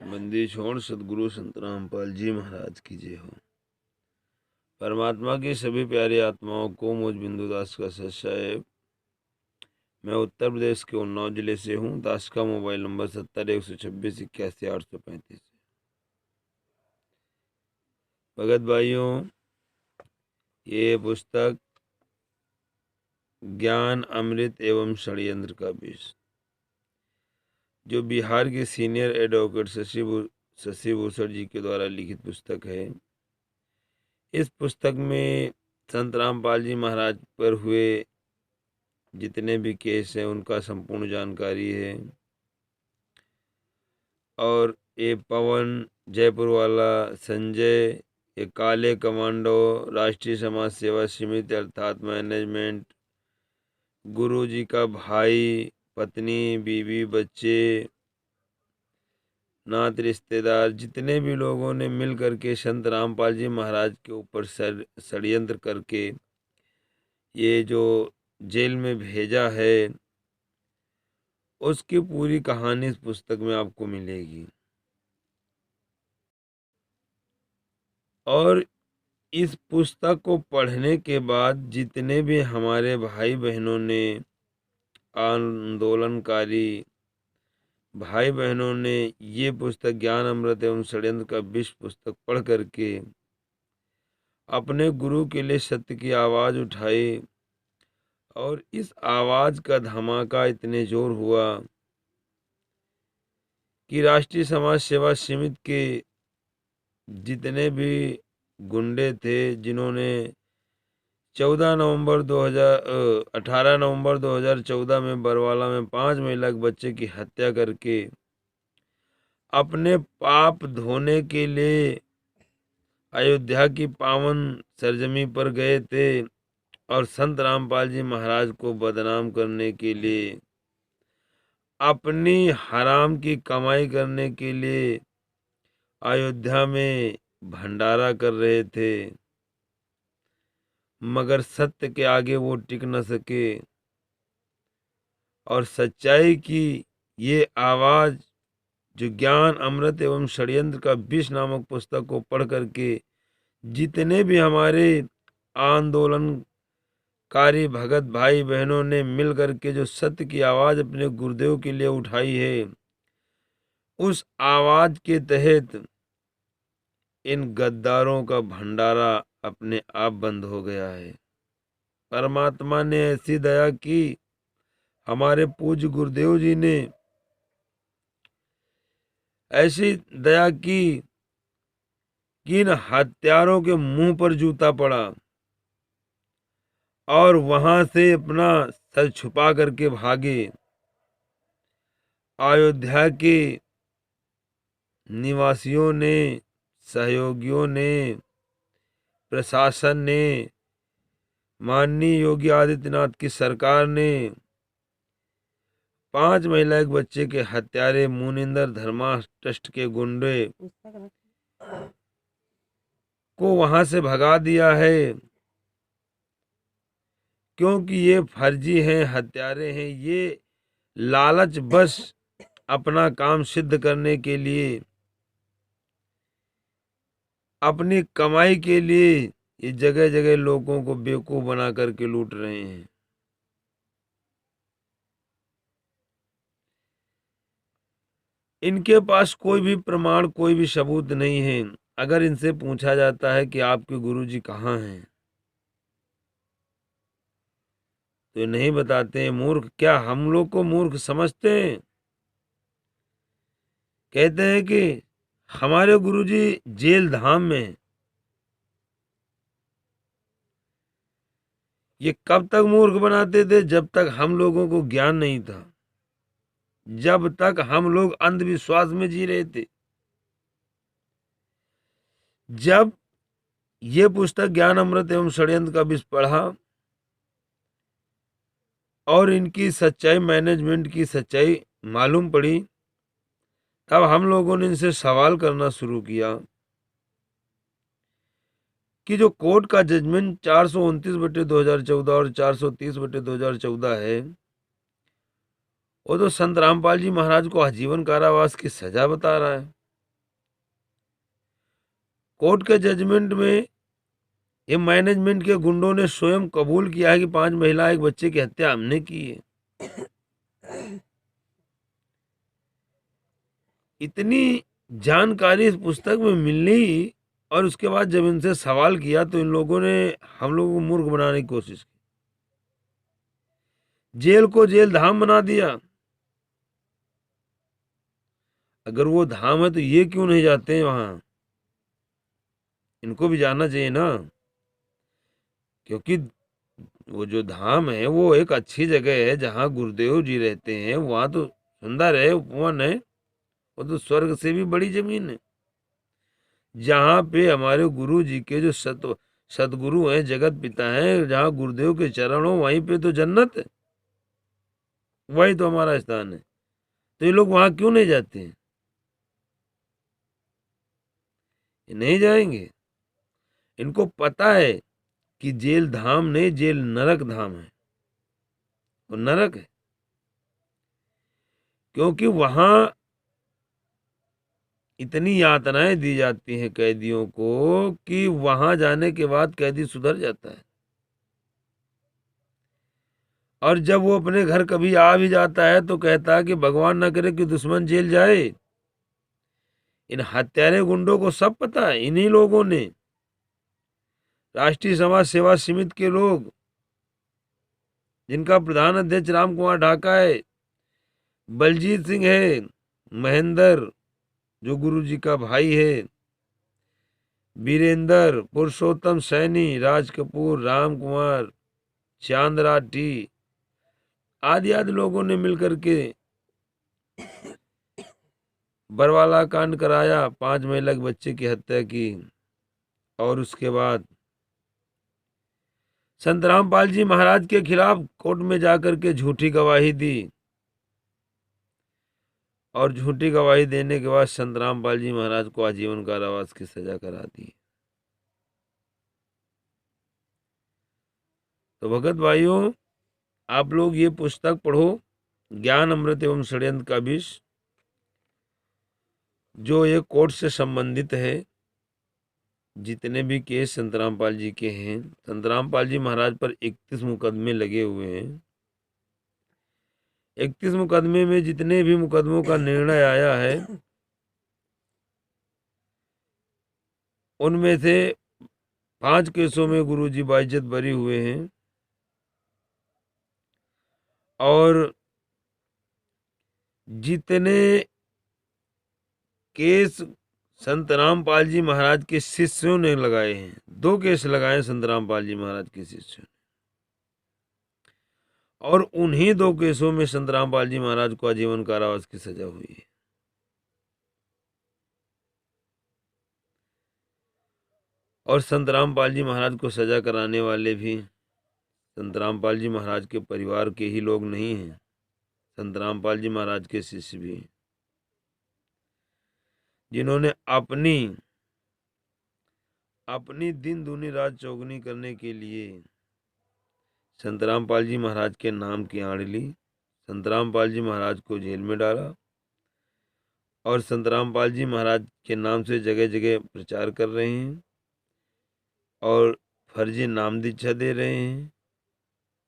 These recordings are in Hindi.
बंदी छोड़ सदगुरु संत रामपाल जी महाराज की जय हो। परमात्मा की सभी प्यारी आत्माओं को मुझ बिंदु दास का सत साहेब। मैं उत्तर प्रदेश के उन्नाव जिले से हूँ। दास का मोबाइल नंबर 70 126 81 835। भगत भाइयों, ये पुस्तक ज्ञान अमृत एवं षड्यंत्र का विष, जो बिहार के सीनियर एडवोकेट शशि भूषण जी के द्वारा लिखित पुस्तक है। इस पुस्तक में संत रामपाल जी महाराज पर हुए जितने भी केस हैं उनका संपूर्ण जानकारी है। और ये पवन जयपुर वाला, संजय, ये काले कमांडो, राष्ट्रीय समाज सेवा समिति अर्थात मैनेजमेंट, गुरु जी का भाई, पत्नी, बीवी, बच्चे, नात रिश्तेदार, जितने भी लोगों ने मिल करके संत रामपाल जी महाराज के ऊपर षड्यंत्र करके ये जो जेल में भेजा है, उसकी पूरी कहानी इस पुस्तक में आपको मिलेगी। और इस पुस्तक को पढ़ने के बाद जितने भी हमारे भाई बहनों ने, आंदोलनकारी भाई बहनों ने ये पुस्तक ज्ञान अमृत एवं षड्यंत्र का विष पुस्तक पढ़ करके अपने गुरु के लिए सत्य की आवाज उठाई, और इस आवाज का धमाका इतने जोर हुआ कि राष्ट्रीय समाज सेवा समिति के जितने भी गुंडे थे, जिन्होंने 18 नवंबर 2014 में बरवाला में 5 महिला बच्चे की हत्या करके अपने पाप धोने के लिए अयोध्या की पावन सरजमी पर गए थे, और संत रामपाल जी महाराज को बदनाम करने के लिए, अपनी हराम की कमाई करने के लिए अयोध्या में भंडारा कर रहे थे। मगर सत्य के आगे वो टिक न सके, और सच्चाई की ये आवाज जो ज्ञान अमृत एवं षड्यंत्र का विष नामक पुस्तक को पढ़ करके जितने भी हमारे आंदोलनकारी भगत भाई बहनों ने मिल करके जो सत्य की आवाज अपने गुरुदेव के लिए उठाई है, उस आवाज के तहत इन गद्दारों का भंडारा अपने आप बंद हो गया है। परमात्मा ने ऐसी दया की, हमारे पूज्य गुरुदेव जी ने ऐसी दया की कि इन हत्यारों के मुंह पर जूता पड़ा, और वहां से अपना सर छुपा करके भागे। अयोध्या के निवासियों ने, सहयोगियों ने, प्रशासन ने, माननीय योगी आदित्यनाथ की सरकार ने 5 महिला एक बच्चे के हत्यारे मुनिंदर धर्मा ट्रस्ट के गुंडे को वहां से भगा दिया है, क्योंकि ये फर्जी हैं, हत्यारे हैं। ये लालच बस अपना काम सिद्ध करने के लिए, अपनी कमाई के लिए ये जगह जगह लोगों को बेवकूफ बना करके लूट रहे हैं। इनके पास कोई भी प्रमाण, कोई भी सबूत नहीं है। अगर इनसे पूछा जाता है कि आपके गुरुजी कहाँ हैं, तो नहीं बताते हैं। मूर्ख, क्या हम लोग को मूर्ख समझते हैं? कहते हैं कि हमारे गुरुजी जेल धाम में हैं। ये कब तक मूर्ख बनाते थे? जब तक हम लोगों को ज्ञान नहीं था, जब तक हम लोग अंधविश्वास में जी रहे थे। जब ये पुस्तक ज्ञान अमृत एवं षड्यंत्र का विष पढ़ा और इनकी सच्चाई, मैनेजमेंट की सच्चाई मालूम पड़ी, तब हम लोगों ने इनसे सवाल करना शुरू किया कि जो कोर्ट का जजमेंट 429/2014 और 430/2014 है, वो तो संत रामपाल जी महाराज को आजीवन कारावास की सजा बता रहा है। कोर्ट के जजमेंट में ये मैनेजमेंट के गुंडों ने स्वयं कबूल किया है कि 5 महिला एक बच्चे की हत्या हमने की है। इतनी जानकारी इस पुस्तक में मिली, और उसके बाद जब इनसे सवाल किया तो इन लोगों ने हम लोगों को मूर्ख बनाने की कोशिश की, जेल को जेल धाम बना दिया। अगर वो धाम है तो ये क्यों नहीं जाते हैं वहां? इनको भी जाना चाहिए ना, क्योंकि वो जो धाम है वो एक अच्छी जगह है जहाँ गुरुदेव जी रहते हैं। वहां तो सुंदर है, उपवन है, वो तो स्वर्ग से भी बड़ी जमीन है। जहाँ पे हमारे गुरु जी के जो सतगुरु हैं, जगत पिता हैं, जहाँ गुरुदेव के चरण हो वहीं पे तो जन्नत है, वही तो हमारा स्थान है। तो ये लोग वहां क्यों नहीं जाते हैं? ये नहीं जाएंगे। इनको पता है कि जेल धाम नहीं, जेल नरक धाम है, वो नरक है। क्योंकि वहां इतनी यातनाएं दी जाती हैं कैदियों को कि वहां जाने के बाद कैदी सुधर जाता है। और जब वो अपने घर कभी आ भी जाता है तो कहता है कि भगवान ना करे कि दुश्मन जेल जाए। इन हत्यारे गुंडों को सब पता है। इन्हीं लोगों ने, राष्ट्रीय समाज सेवा समिति के लोग, जिनका प्रधान अध्यक्ष राम कुमार ढाका है, बलजीत सिंह है, महेंद्र जो गुरु जी का भाई है, वीरेंद्र, पुरुषोत्तम सैनी, राज कपूर, राम कुमार, चांद राठी आदि आदि लोगों ने मिलकर के बरवाला कांड कराया, 5 महिला के बच्चे की हत्या की। और उसके बाद संत रामपाल जी महाराज के खिलाफ कोर्ट में जाकर के झूठी गवाही दी, और झूठी गवाही देने के बाद संत रामपाल जी महाराज को आजीवन कारावास की सजा करा दी। तो भगत भाइयों, आप लोग ये पुस्तक पढ़ो, ज्ञान अमृत एवं षड्यंत्र का विष, जो ये कोर्ट से संबंधित है। जितने भी केस संत रामपाल जी के हैं, संत रामपाल जी महाराज पर 31 मुकदमे लगे हुए हैं। 31 मुकदमे में जितने भी मुकदमों का निर्णय आया है, उनमें से 5 केसों में गुरुजी बाइज्जत बरी हुए हैं। और जितने केस संत रामपाल जी महाराज के शिष्यों ने लगाए हैं, 2 केस लगाए संत रामपाल जी महाराज के शिष्यों ने, और उन्हीं 2 केसों में संत रामपाल जी महाराज को आजीवन कारावास की सजा हुई है। और संत रामपाल जी महाराज को सजा कराने वाले भी संत रामपाल जी महाराज के परिवार के ही लोग नहीं हैं, संत रामपाल जी महाराज के शिष्य भी हैं, जिन्होंने अपनी दिन दूनी रात चौगुनी करने के लिए संत रामपाल जी महाराज के नाम की आड़ ली, संत रामपाल जी महाराज को जेल में डाला, और संत रामपाल जी महाराज के नाम से जगह जगह प्रचार कर रहे हैं और फर्जी नाम दीक्षा दे रहे हैं।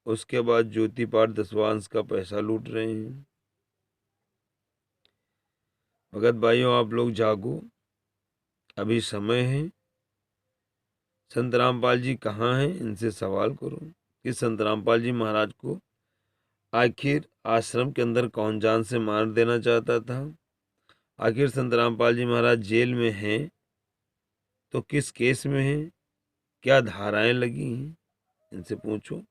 उसके बाद ज्योति पाठ दसवांश का पैसा लूट रहे हैं। भगत भाइयों, आप लोग जागो, अभी समय है। संत रामपाल जी कहाँ हैं, इनसे सवाल करो कि संत रामपाल जी महाराज को आखिर आश्रम के अंदर कौन जान से मार देना चाहता था। आखिर संत रामपाल जी महाराज जेल में हैं तो किस केस में हैं, क्या धाराएं लगी हैं, इनसे पूछो,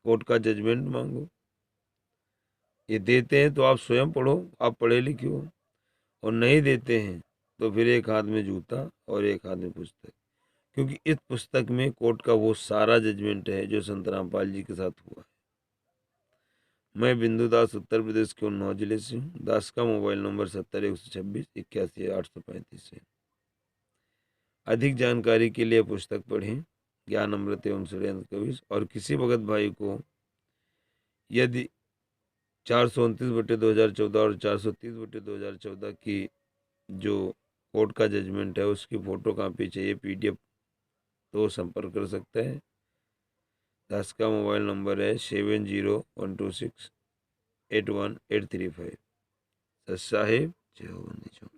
कोर्ट का जजमेंट मांगो। ये देते हैं तो आप स्वयं पढ़ो, आप पढ़े लिखे हो, और नहीं देते हैं तो फिर एक हाथ में जूता और एक हाथ में पुस्तक। क्योंकि इस पुस्तक में कोर्ट का वो सारा जजमेंट है जो संत रामपाल जी के साथ हुआ है। मैं बिंदु दास उत्तर प्रदेश के उन्नाव जिले से हूँ। दास का मोबाइल नंबर 70 126 81 835 है। अधिक जानकारी के लिए पुस्तक पढ़ें, ज्ञान अमृत एवं षड्यंत्र का विष। और किसी भगत भाई को यदि 429/2014 और 430/2014 की जो कोर्ट का जजमेंट है उसकी फ़ोटो कापी चाहिए PDF तो संपर्क कर सकते हैं। दास का मोबाइल नंबर है 7012681835। सत साहिब जय हो बंदी छोड़।